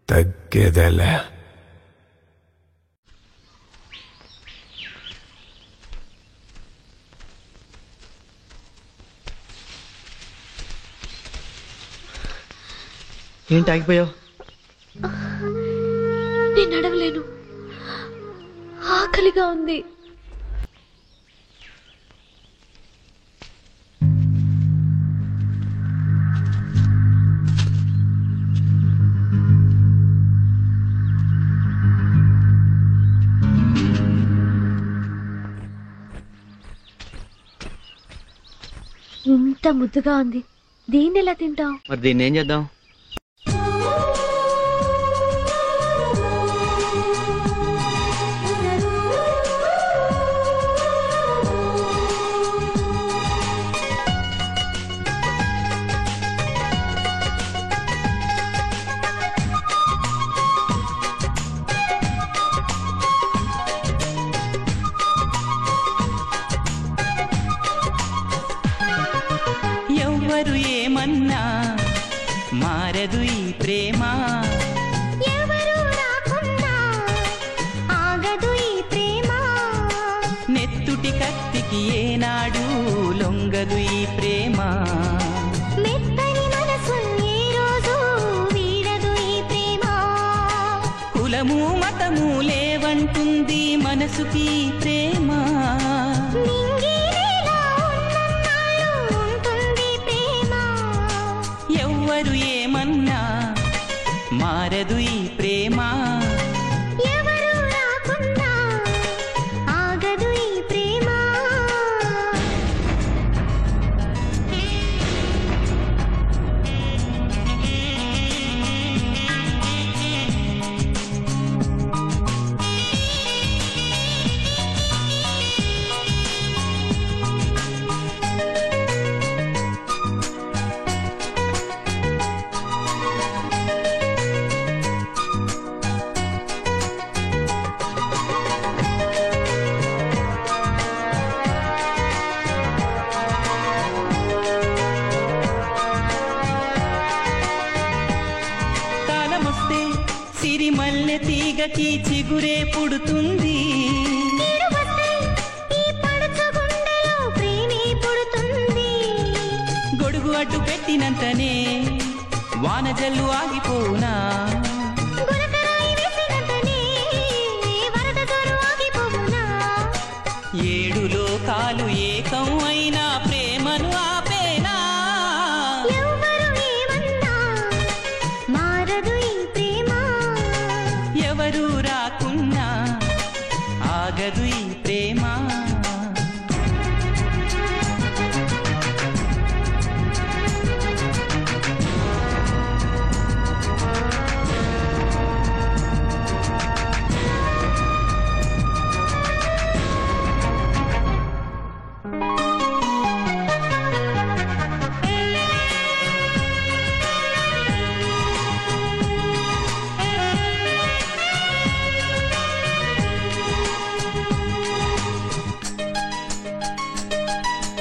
తగ్గేదేలే. ఏంటి ఆగిపోయావు? నేను నడవలేను, ఆకలిగా ఉంది. ఇంత ముద్దుగా ఉంది, దీన్ని ఎలా తింటావు? మరి దీన్ని ఏం చేద్దాం? ఎవ్వరు ఏమన్నా మారదు ఈ ప్రేమ, ఎవరు రాకున్నా ఆగదు ఈ ప్రేమ, నెత్తుటి కత్తికి ఏనాడు లొంగదు ఈ ప్రేమ, మెత్తని మనసు ఏ రోజు వీడదు ఈ ప్రేమ, కులము మతము లేవంటుంది మనసుకి ప్రేమ, నింగినేలా ఉన్నన్నాళ్ళు ఉంటుంది ప్రేమ, ఎవ్వరు ఏమన్నా మారదు ఈ ప్రేమ, ఎవరు రాకున్నా ఆగదు ఈ ప్రేమ. కాలమొస్తే సిరిమల్లె తీగకి చిగురే పుడుతుంది, నీరు వస్తే ఈ పడుచు గుండెలో ప్రేమే పుడుతుంది, గొడుగు అడ్డు పెట్టినంతనే వాన జల్లు ఆగిపోనా, గులకరాయి వేసినంతనే వరద జోరు ఆగిపోవునా, ఏడు లోకాలు ఏకం అయినా ప్రేమను ఆపేనా, ఎవ్వరు ఏమన్నా మారదు ఈ ప్రేమ, ఎవరు రాకున్నా ఆగదు ఈ ప్రేమ,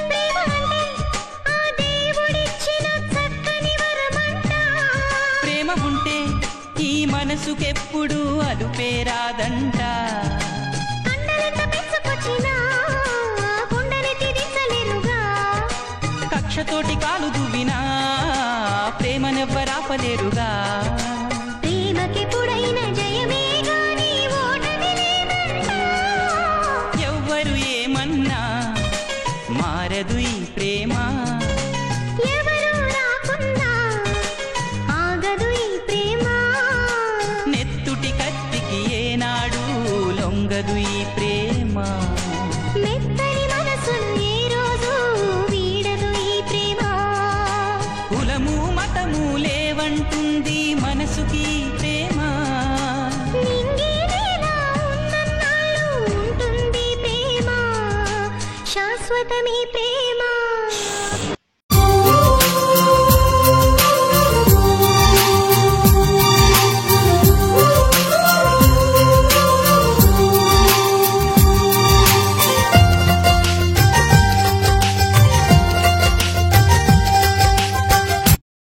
ప్రేమ అంటే ఆ దేవుడిచ్చిన చక్కని వరమంట, ప్రేమ ఉంటే ఈ మనసుకెప్పుడు అలుపేరాదంట, కండలెంత పెంచుకొచ్చినా గుండెని తిరించలేరుగా, కక్షతోటి కాలు దువ్వినా ప్రేమనెవ్వరాపలేరుగా, ప్రేమకెప్పుడైన జయమే గాని ఓటమి లేదంట, ఎవ్వరు ఏమన్నా మారదు ఈ ప్రేమ, ఎవరు రాకున్నా ఆగదు ఈ ప్రేమ, నెత్తుటి కత్తికి ఏనాడు లొంగదు ఈ ప్రేమ, మెత్తని మనసును ఏ రోజు వీడదు ఈ ప్రేమ, కులము మతము లేవంటుంది మనసుకి ప్రేమ, నింగినేలా ఉన్నన్నాళ్ళు ఉంటుంది ప్రేమ, శాశ్వతమీ ప్రేమ.